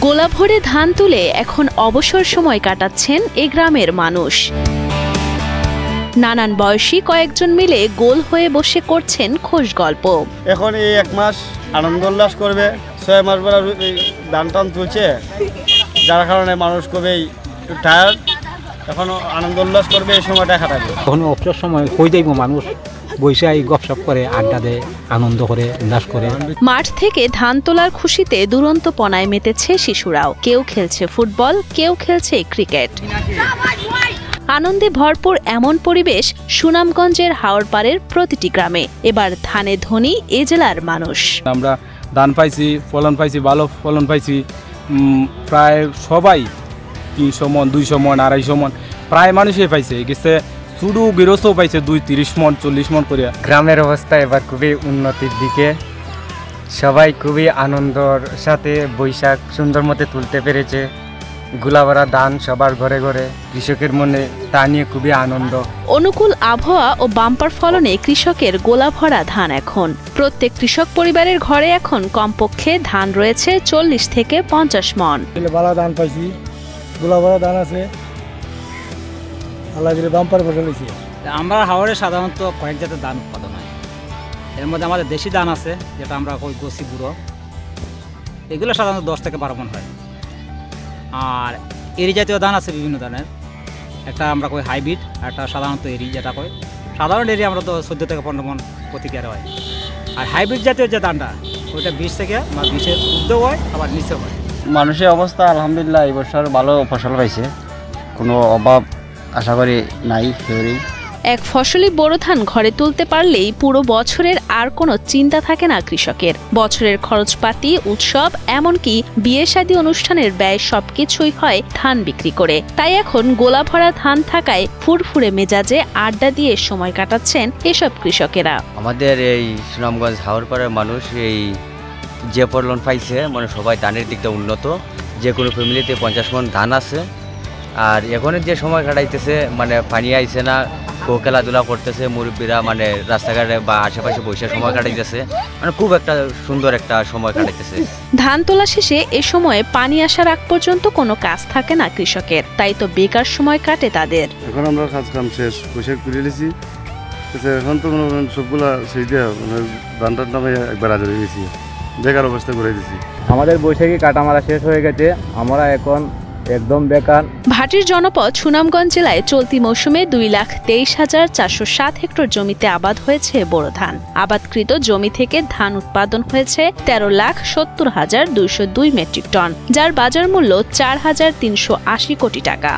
গোলা ভরে ধান তুলে এখন অবসর সময় কাটাচ্ছেন এ গ্রামের মানুষ। নানান বয়সী কয়েকজন মিলে গোল হয়ে বসে করছেন খোশ গল্প। এখন এই 1 মাস আনন্দ উল্লাস করবে, 6 মাস পর ধান টান তুলছে, যার কারণে মানুষ খুবই টায়ার্ড। এখন আনন্দ উল্লাস করবে, এই সময়টা কাটাবে। এখন অবসর সময় হয়ে যাইব, মানুষ বৈশাখী গপসপ করে, আড্ডা দেয়, আনন্দ করে, উল্লাস করে। মাঠ থেকে ধান তোলার খুশিতে দুরন্ত পনায় মেতেছে শিশুরাও। কেউ খেলছে ফুটবল, কেউ খেলছে ক্রিকেট। আনন্দে ভরপুর এমন পরিবেশ সুনামগঞ্জের হাওড়পাড়ের প্রতিটি গ্রামে। এবার ধানে ধনী এ জেলার মানুষ। আমরা ধান পাইছি, ফলন পাইছি, ভালো ফলন পাইছি। প্রায় সবাই 300 মন, 200 মন, 250 মন প্রায় মানুষই পাইছে। গেছে শুধু গৃহস্থও পাইছে 30 মন, 40 মন করে। গ্রামের অবস্থা এবার খুবই উন্নতির দিকে। সবাই খুবই আনন্দর সাথে বৈশাখ সুন্দর মতে তুলতে পেরেছে। গোলাভরা ধান সবার ঘরে ঘরে, কৃষকের মনে তা নিয়ে খুবই আনন্দ। অনুকূল আবহাওয়া ও বাম্পার ফলনে কৃষকের গোলা ভরা ধান। এখন প্রত্যেক কৃষক পরিবারের ঘরে এখন কমপক্ষে ধান রয়েছে 40 থেকে 50 মন। ভালো ধান পাইছি, গোলা ভরা ধান আছে, আল্লাহ দিলে বাম্পার ফসল হয়েছে। আমরা হাওড়ে সাধারণত কয়েক জাতের ধান উৎপাদন হয়। এর মধ্যে আমাদের দেশি ধান আছে, যেটা আমরা কই গোসি বুড়ো, এগুলো সাধারণত 10 থেকে 12 মন হয়। আর এরি জাতীয় ধান আছে বিভিন্ন ধানের, একটা আমরা কই হাইব্রিড, একটা সাধারণত এরি, যেটা কই সাধারণ এরি আমরা তো 14 থেকে 15 মন প্রতি কেয়ারে হয়। আর হাইব্রিড জাতীয় যে ধানটা, ওইটা 20 থেকে 20-এর ঊর্ধ্বেও হয়, আবার নিচেও হয়। মানুষের অবস্থা আলহামদুলিল্লাহ এই বছর ভালো ফসল পাইছে, কোনো অভাব আশা করি নাই। এক ফসলি বোরো ধান ঘরে তুলতে পারলেই পুরো বছরের আর কোনো চিন্তা থাকে না কৃষকের। বছরের খরচপাতি, উৎসব, এমনকি বিয়ে শাদী অনুষ্ঠানের ব্যয় সবকিছুই হয় ধান বিক্রি করে। তাই এখন গোলা ভরা ধান থাকায় ফুরফুরে মেজাজে আড্ডা দিয়ে সময় কাটাচ্ছেন এসব কৃষকেরা। আমাদের এই সুনামগঞ্জ হাওড়পাড়ার মানুষ এই যে ফলন পাইছে, মানে সবাই ধানের দিকটা উন্নত। যে কোনো ফ্যামিলিতে 50 মন ধান আছে। আর এখনের যে সময় কাটাইতেছে, মানে পানি আইছে না, খেলাধুলা করতেছে মুরব্বীরা, মানে রাস্তাঘাটে বা আশেপাশে বসে সময় কাটাইতেছে, মানে খুব একটা সুন্দর একটা সময় কাটাইতেছে। ধান তোলা শেষে এ সময়ে পানি আসার আগ পর্যন্ত কোনো কাজ থাকে না কৃষকের, তাই তো বেকার সময় কাটে তাদের। এখন আমরা কাজ কাম শেষ, পোশাক তুলে নিয়েছি, এখন তো সবগুলা সেই দিয়ে ধানটার নামে একবার হাজার হয়ে গেছি, বেকার অবস্থা করে দিয়েছি। আমাদের বৈশাখী কাটামারা শেষ হয়ে গেছে, আমরা এখন একদম বেকার। ভাটির জনপদ সুনামগঞ্জ জেলায় চলতি মৌসুমে 2,23,407 হেক্টর জমিতে আবাদ হয়েছে বোরো ধান। আবাদকৃত জমি থেকে ধান উৎপাদন হয়েছে 13,70,202 মেট্রিক টন, যার বাজার মূল্য 4,380 কোটি টাকা।